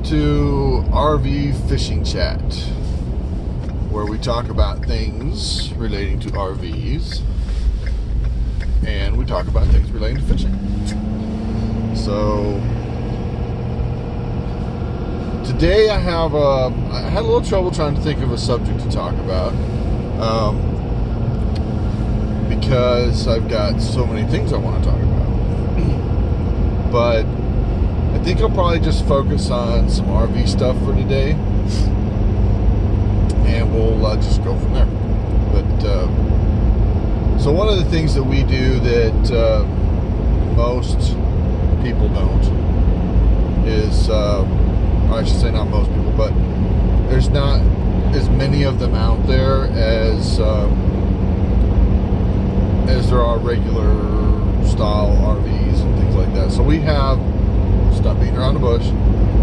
to RV Fishing Chat, where we talk about things relating to RVs and we talk about things relating to fishing. So today I had a little trouble trying to think of a subject to talk about because I've got so many things I want to talk about. But I think I'll probably just focus on some RV stuff for today, and we'll just go from there. But so one of the things that we do that most people don't is, or I should say not most people, but there's not as many of them out there as there are regular style RVs and things like that. So we have, stop beating around the bush,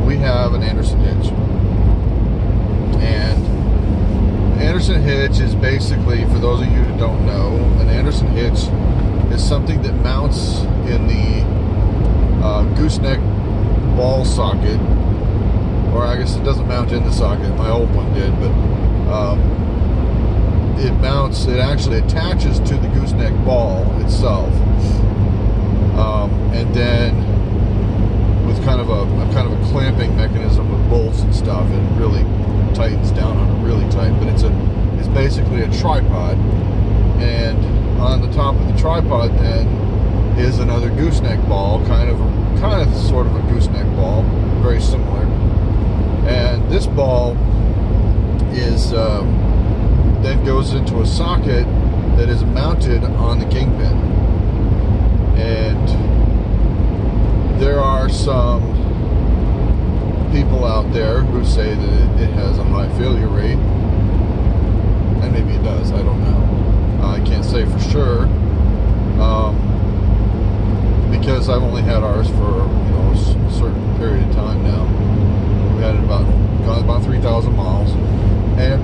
we have an Andersen Hitch. And Andersen Hitch is basically, for those of you who don't know, an Andersen Hitch is something that mounts in the gooseneck ball socket, or I guess it doesn't mount in the socket, my old one did, but it actually attaches to the gooseneck ball itself, and then with kind of a clamping mechanism with bolts and stuff, it really tightens down on it really tight. But it's basically a tripod, and on the top of the tripod then is another gooseneck ball, kind of sort of a gooseneck ball, very similar. And this ball is then goes into a socket that is mounted on the kingpin. And there are some people out there who say that it has a high failure rate, and maybe it does, I don't know. I can't say for sure, because I've only had ours for a certain period of time now. We had it about 3,000 miles, and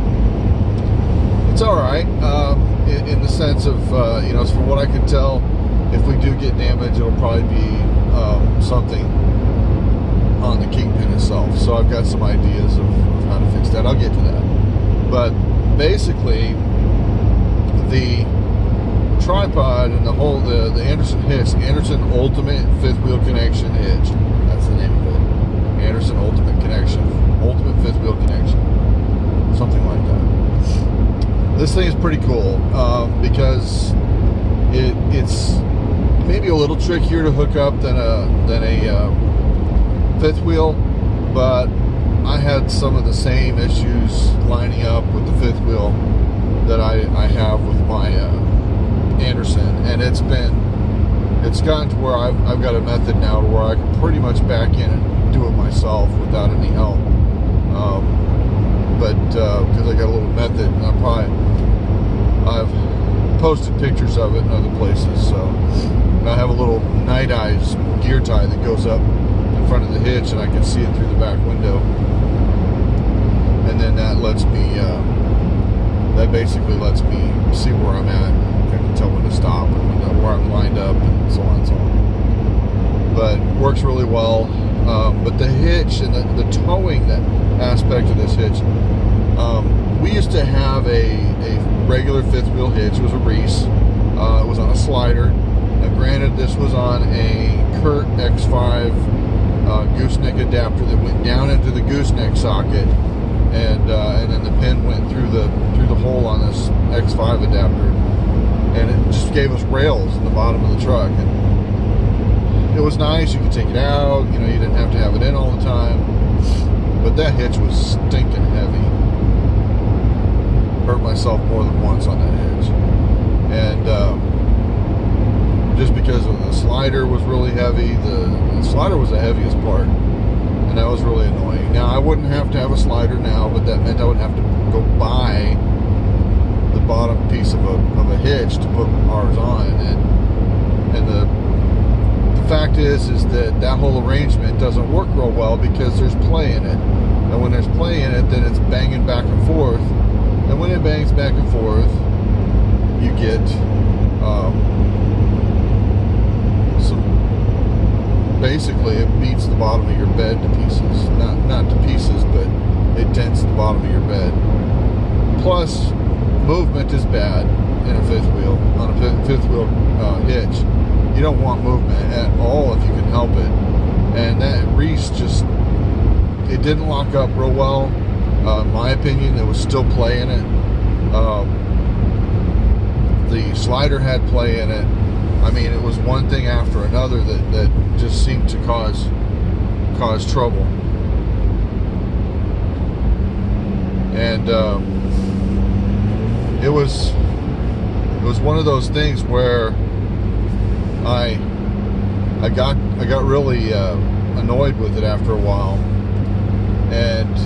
it's all right in the sense of from what I can tell, if we do get damage, it'll probably be something on the kingpin itself. So I've got some ideas of how to fix that. I'll get to that. But basically, the tripod and the Andersen Hitch, the Andersen Ultimate Fifth Wheel Connection Hitch, that's the name of it. Andersen Ultimate Fifth Wheel Connection, something like that. This thing is pretty cool because it's maybe a little trickier to hook up than a fifth wheel, but I had some of the same issues lining up with the fifth wheel that I have with my Andersen, and it's gotten to where I've got a method now to where I can pretty much back in and do it myself without any help. But because I got a little method, and I've posted pictures of it in other places. So I have a little night eyes gear tie that goes up in front of the hitch, and I can see it through the back window. And then that basically lets me see where I'm at. I can tell when to stop and where I'm lined up, and so on and so on. But works really well. But the hitch and the towing aspect of this hitch, we used to have a regular fifth wheel hitch. It was a Reese. It was on a slider. Now, granted, this was on a Kurt X5 gooseneck adapter that went down into the gooseneck socket, and then the pin went through the hole on this X5 adapter, and it just gave us rails in the bottom of the truck. And it was nice. You could take it out. You didn't have to have it in all the time. But that hitch was stinking heavy. Hurt myself more than once on that hitch. And just because of the slider was really heavy, the slider was the heaviest part. And that was really annoying. Now, I wouldn't have to have a slider now, but that meant I would have to go buy the bottom piece of a hitch to put ours on. And the fact is that whole arrangement doesn't work real well because there's play in it. And when there's play in it, then it's banging back and forth. And when it bangs back and forth, you get basically it beats the bottom of your bed to pieces. Not to pieces, but it dents the bottom of your bed. Plus, movement is bad in a fifth wheel, on a fifth wheel hitch. You don't want movement at all if you can help it. And that Reese just, it didn't lock up real well. In my opinion, there was still play in it. The slider had play in it. I mean, it was one thing after another that just seemed to cause trouble. And it was one of those things where I got really annoyed with it after a while, and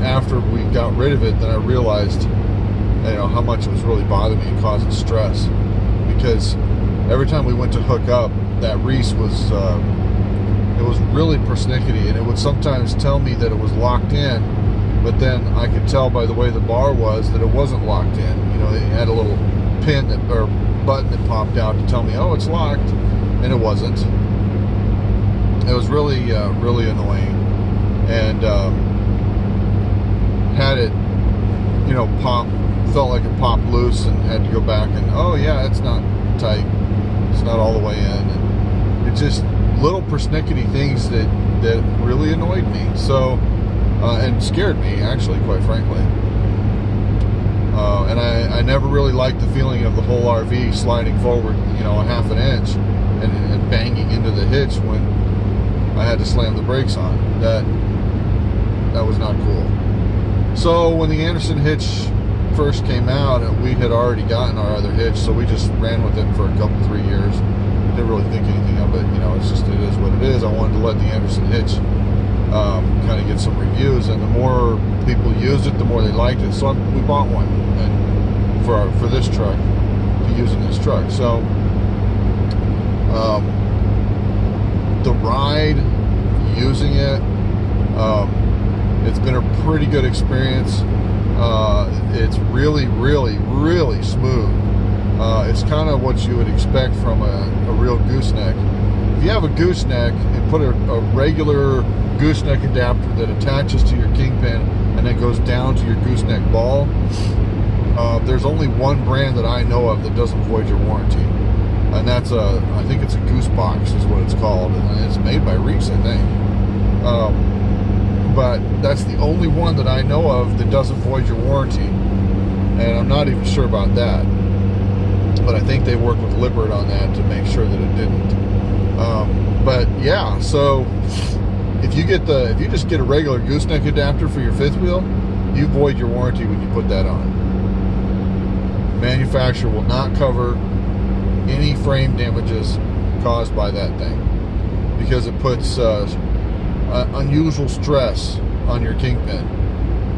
after we got rid of it, then I realized, how much it was really bothering me and causing stress. Because every time we went to hook up, that Reese was it was really persnickety, and it would sometimes tell me that it was locked in, but then I could tell by the way the bar was that it wasn't locked in. It had a little pin or button that popped out to tell me, oh, it's locked, and it wasn't. It was really really annoying, and had it felt like it popped loose and had to go back and, oh yeah, it's not tight, it's not all the way in, and it just little persnickety things that really annoyed me, so and scared me, actually, quite frankly. And I never really liked the feeling of the whole RV sliding forward, a half an inch and banging into the hitch when I had to slam the brakes on. That was not cool. So when the Andersen Hitch first came out, we had already gotten our other hitch, so we just ran with it for a couple, 3 years. Didn't really think anything of it. It's just, it is what it is. I wanted to let the Andersen Hitch kind of get some reviews, and the more people used it, the more they liked it. So we bought one, and for this truck, to use in this truck. So the ride, using it, it's been a pretty good experience. It's really, really, really smooth. It's kind of what you would expect from a real gooseneck. If you have a gooseneck and put a regular gooseneck adapter that attaches to your kingpin and then goes down to your gooseneck ball, there's only one brand that I know of that doesn't void your warranty, and that's I think it's a Goose Box is what it's called, and it's made by Reese, I think. But that's the only one that I know of that doesn't void your warranty, and I'm not even sure about that. But I think they worked with Lippert on that to make sure that it didn't. But yeah, so if you just get a regular gooseneck adapter for your fifth wheel, you void your warranty when you put that on. The manufacturer will not cover any frame damages caused by that thing, because it puts unusual stress on your kingpin,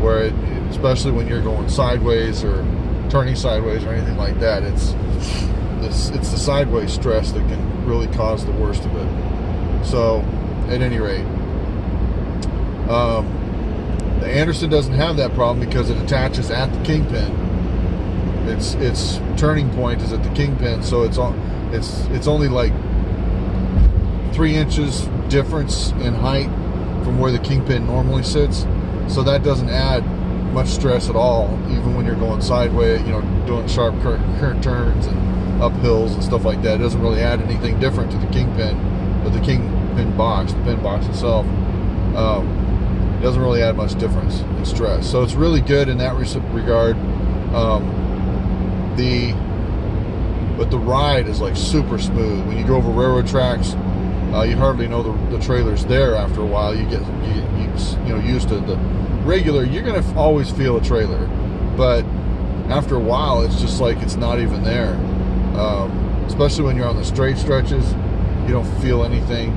where especially when you're going sideways or turning sideways or anything like that, it's the sideways stress that can really cause the worst of it. So at any rate, the Andersen doesn't have that problem because it attaches at the kingpin. Its turning point is at the kingpin, so it's only like 3 inches difference in height from where the kingpin normally sits, so that doesn't add much stress at all, even when you're going sideways, doing sharp current turns and up hills and stuff like that. It doesn't really add anything different to the kingpin, but the kingpin box, the pin box itself, it doesn't really add much difference in stress. So it's really good in that regard. But the ride is like super smooth. When you go over railroad tracks, you hardly know the trailer's there after a while. You get used to the regular. You're gonna always feel a trailer, but after a while, it's just like it's not even there. Especially when you're on the straight stretches, you don't feel anything.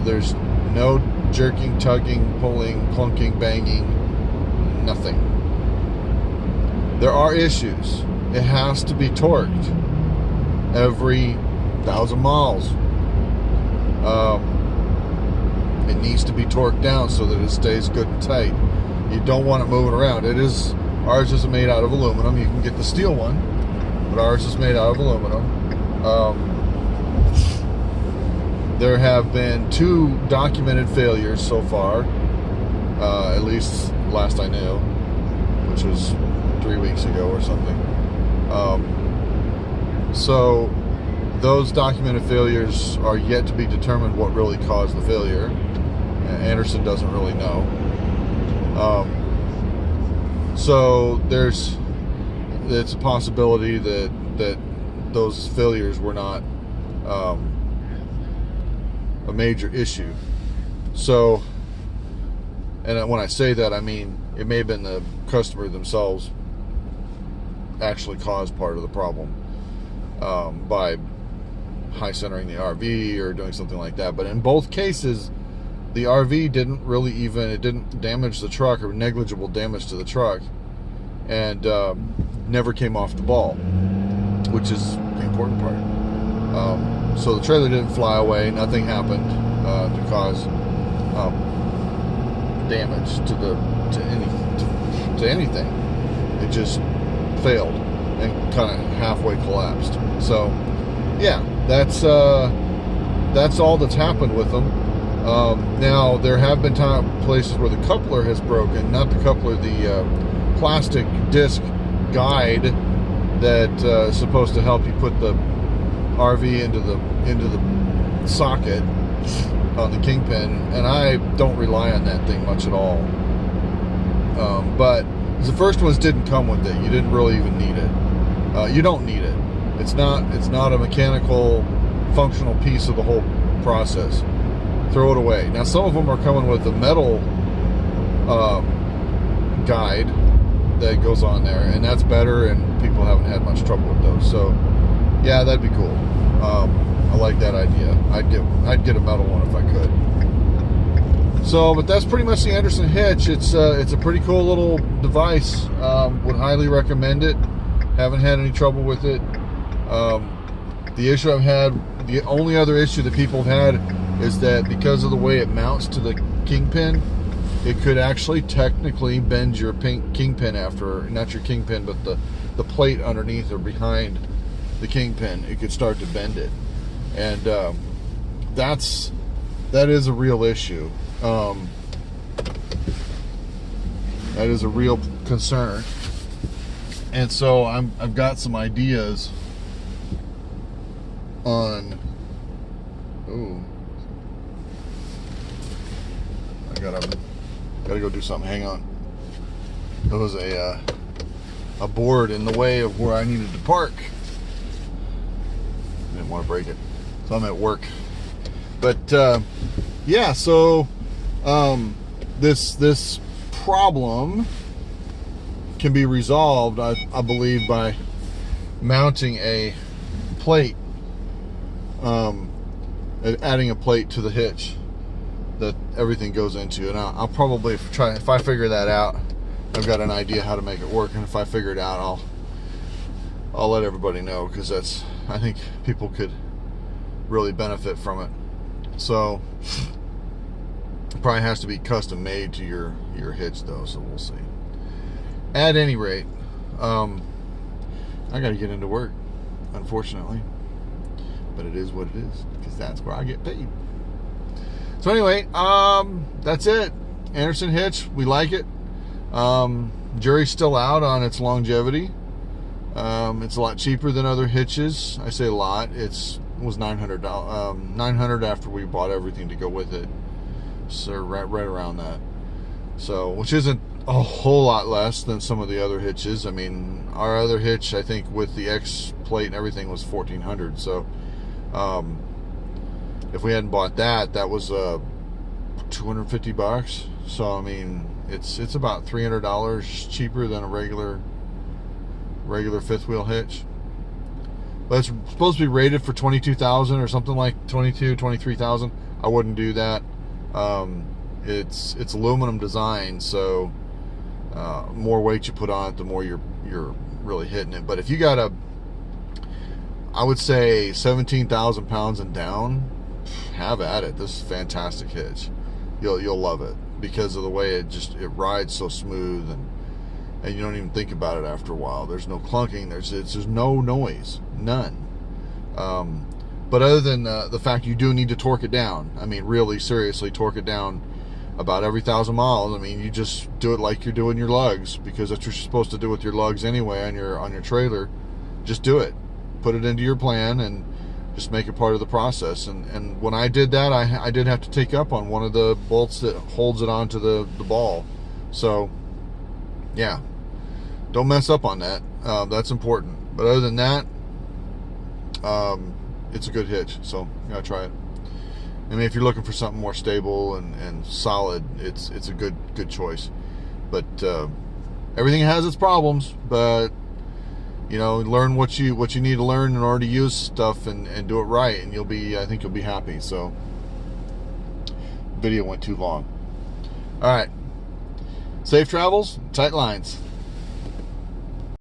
There's no jerking, tugging, pulling, clunking, banging, nothing. There are issues. It has to be torqued every 1,000 miles. It needs to be torqued down so that it stays good and tight. You don't want it moving around. Ours is made out of aluminum. You can get the steel one, but ours is made out of aluminum. there have been 2 documented failures so far, at least last I knew, which was 3 weeks ago or something. So those documented failures are yet to be determined what really caused the failure. Andersen doesn't really know. So it's a possibility that those failures were not a major issue. So, and when I say that, I mean it may have been the customer themselves actually caused part of the problem by high centering the RV or doing something like that. But in both cases, the RV didn't damage the truck, or negligible damage to the truck, and never came off the ball, which is the important part. So the trailer didn't fly away. Nothing happened to cause damage to anything. It just failed and kind of halfway collapsed. So yeah, that's all that's happened with them. Now there have been places where the coupler has broken. Not the coupler, the plastic disc guide that is supposed to help you put the RV into the socket on the kingpin, and I don't rely on that thing much at all. But the first ones didn't come with it. You didn't really even need it. You don't need it. It's not a mechanical, functional piece of the whole process. Throw it away. Now some of them are coming with a metal guide that goes on there, and that's better, and people haven't had much trouble with those. So yeah, that'd be cool. I like that idea. I'd get a metal one if I could. So, but that's pretty much the Andersen Hitch. It's a pretty cool little device. Would highly recommend it. Haven't had any trouble with it. The issue I've had, the only other issue that people have had, is that because of the way it mounts to the kingpin, it could actually technically bend your kingpin after, not your kingpin, but the plate underneath or behind the kingpin. It could start to bend it, and that is a real issue. That is a real concern, and so I've got some ideas on. Ooh, I gotta go do something. Hang on. There was a board in the way of where I needed to park. Didn't want to break it, so I'm at work. But yeah, so this problem can be resolved, I believe, by mounting a plate, adding a plate to the hitch that everything goes into. And I'll probably try, if I figure that out. I've got an idea how to make it work, and if I figure it out, I'll let everybody know, because I think people could really benefit from it. So it probably has to be custom made to your hitch though, so we'll see. At any rate, I gotta get into work, unfortunately, but it is what it is, because that's where I get paid. So anyway, that's it. Andersen Hitch, we like it. Jury's still out on its longevity. It's a lot cheaper than other hitches. I say a lot. It was $900. $900 after we bought everything to go with it. So right around that. So, which isn't a whole lot less than some of the other hitches. I mean, our other hitch, I think, with the X plate and everything, was $1,400. So, if we hadn't bought that, that was $250. So, I mean, it's about $300 cheaper than a regular fifth wheel hitch. But it's supposed to be rated for 22,000 or something, like 23,000. I wouldn't do that. It's aluminum design, so more weight you put on it, the more you're really hitting it. But if you got I would say 17,000 pounds and down, have at it. This is a fantastic hitch. You'll love it, because of the way it rides so smooth, and you don't even think about it after a while. There's no clunking. There's no noise, none. But other than the fact you do need to torque it down, I mean, really seriously torque it down about every 1,000 miles. I mean, you just do it like you're doing your lugs, because that's what you're supposed to do with your lugs anyway on your trailer. Just do it. Put it into your plan and just make it part of the process. And when I did that, I did have to take up on one of the bolts that holds it onto the ball. So, yeah. Don't mess up on that. That's important. But other than that, it's a good hitch. So, you gotta try it. I mean, if you're looking for something more stable and solid, it's a good choice. But everything has its problems. But you know, learn what you need to learn in order to use stuff and do it right, and I think you'll be happy. So, video went too long. All right, safe travels, tight lines.